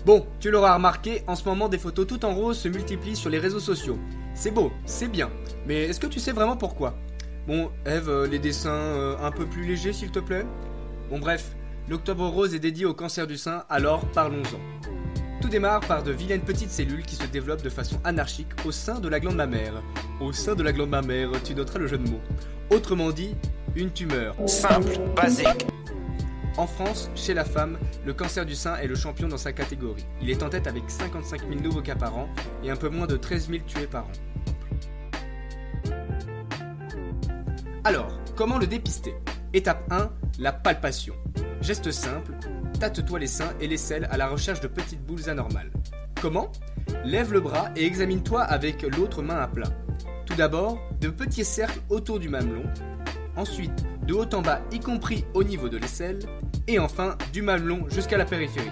Bon, tu l'auras remarqué, en ce moment des photos tout en rose se multiplient sur les réseaux sociaux. C'est beau, c'est bien, mais est-ce que tu sais vraiment pourquoi? Bon, Eve, les dessins un peu plus légers s'il te plaît? Bon bref, l'Octobre Rose est dédié au cancer du sein, alors parlons-en. Tout démarre par de vilaines petites cellules qui se développent de façon anarchique au sein de la glande mammaire. Au sein de la glande mammaire, tu noteras le jeu de mots. Autrement dit, une tumeur. Simple, basique. En France, chez la femme, le cancer du sein est le champion dans sa catégorie. Il est en tête avec 55 000 nouveaux cas par an et un peu moins de 13 000 tués par an. Alors, comment le dépister? Étape 1, la palpation. Geste simple, tâte-toi les seins et l'aisselle à la recherche de petites boules anormales. Comment? Lève le bras et examine-toi avec l'autre main à plat. Tout d'abord, de petits cercles autour du mamelon. Ensuite, de haut en bas, y compris au niveau de l'aisselle. Et enfin, du mamelon jusqu'à la périphérie.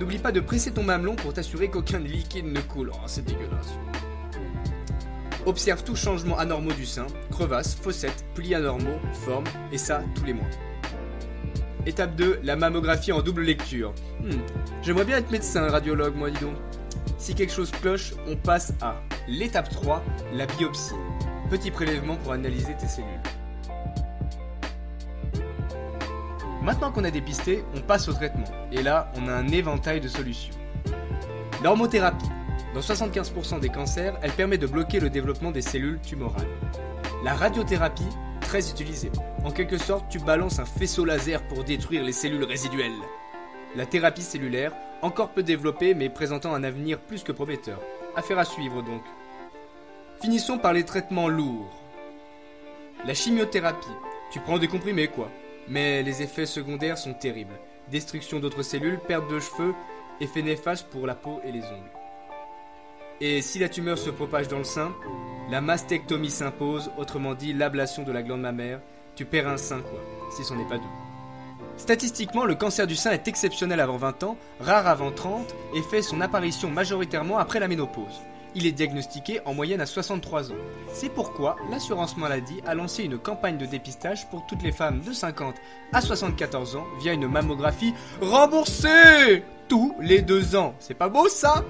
N'oublie pas de presser ton mamelon pour t'assurer qu'aucun liquide ne coule. Oh, c'est dégueulasse. Observe tout changement anormaux du sein, crevasses, fossettes, plis anormaux, formes, et ça tous les mois. Étape 2, la mammographie en double lecture. J'aimerais bien être médecin, radiologue, moi dis donc. Si quelque chose cloche, on passe à l'étape 3, la biopsie. Petit prélèvement pour analyser tes cellules. Maintenant qu'on a dépisté, on passe au traitement. Et là, on a un éventail de solutions. L'hormothérapie. Dans 75% des cancers, elle permet de bloquer le développement des cellules tumorales. La radiothérapie, très utilisée. En quelque sorte, tu balances un faisceau laser pour détruire les cellules résiduelles. La thérapie cellulaire, encore peu développée mais présentant un avenir plus que prometteur. Affaire à suivre donc. Finissons par les traitements lourds. La chimiothérapie. Tu prends des comprimés quoi. Mais les effets secondaires sont terribles. Destruction d'autres cellules, perte de cheveux, effets néfastes pour la peau et les ongles. Et si la tumeur se propage dans le sein, la mastectomie s'impose, autrement dit l'ablation de la glande mammaire. Tu perds un sein quoi, si c'en est pas deux. Statistiquement, le cancer du sein est exceptionnel avant 20 ans, rare avant 30 et fait son apparition majoritairement après la ménopause. Il est diagnostiqué en moyenne à 63 ans. C'est pourquoi l'assurance maladie a lancé une campagne de dépistage pour toutes les femmes de 50 à 74 ans via une mammographie remboursée tous les 2 ans. C'est pas beau ça?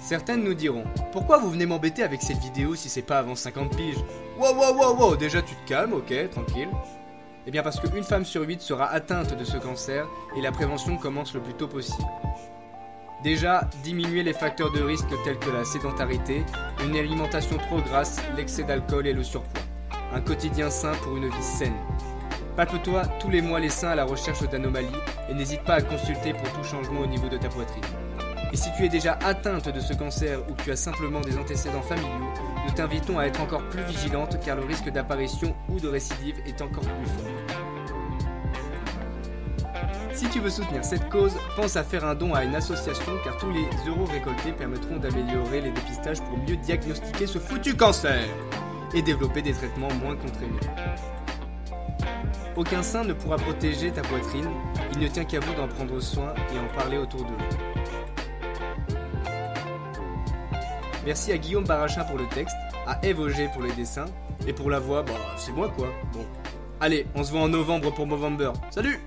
Certaines nous diront, pourquoi vous venez m'embêter avec cette vidéo si c'est pas avant 50 piges? Wow, déjà tu te calmes, ok, tranquille. Eh bien parce qu'une femme sur 8 sera atteinte de ce cancer et la prévention commence le plus tôt possible. Déjà, diminuer les facteurs de risque tels que la sédentarité, une alimentation trop grasse, l'excès d'alcool et le surpoids. Un quotidien sain pour une vie saine. Palpe-toi tous les mois les seins à la recherche d'anomalies et n'hésite pas à consulter pour tout changement au niveau de ta poitrine. Et si tu es déjà atteinte de ce cancer ou que tu as simplement des antécédents familiaux, nous t'invitons à être encore plus vigilante car le risque d'apparition ou de récidive est encore plus fort. Si tu veux soutenir cette cause, pense à faire un don à une association car tous les euros récoltés permettront d'améliorer les dépistages pour mieux diagnostiquer ce foutu cancer et développer des traitements moins contraignants. Aucun sein ne pourra protéger ta poitrine, il ne tient qu'à vous d'en prendre soin et en parler autour de vous. Merci à Guillaume Barachin pour le texte, à Eve Auger pour les dessins, et pour la voix, c'est moi quoi. Bon. Allez, on se voit en novembre pour Movember. Salut!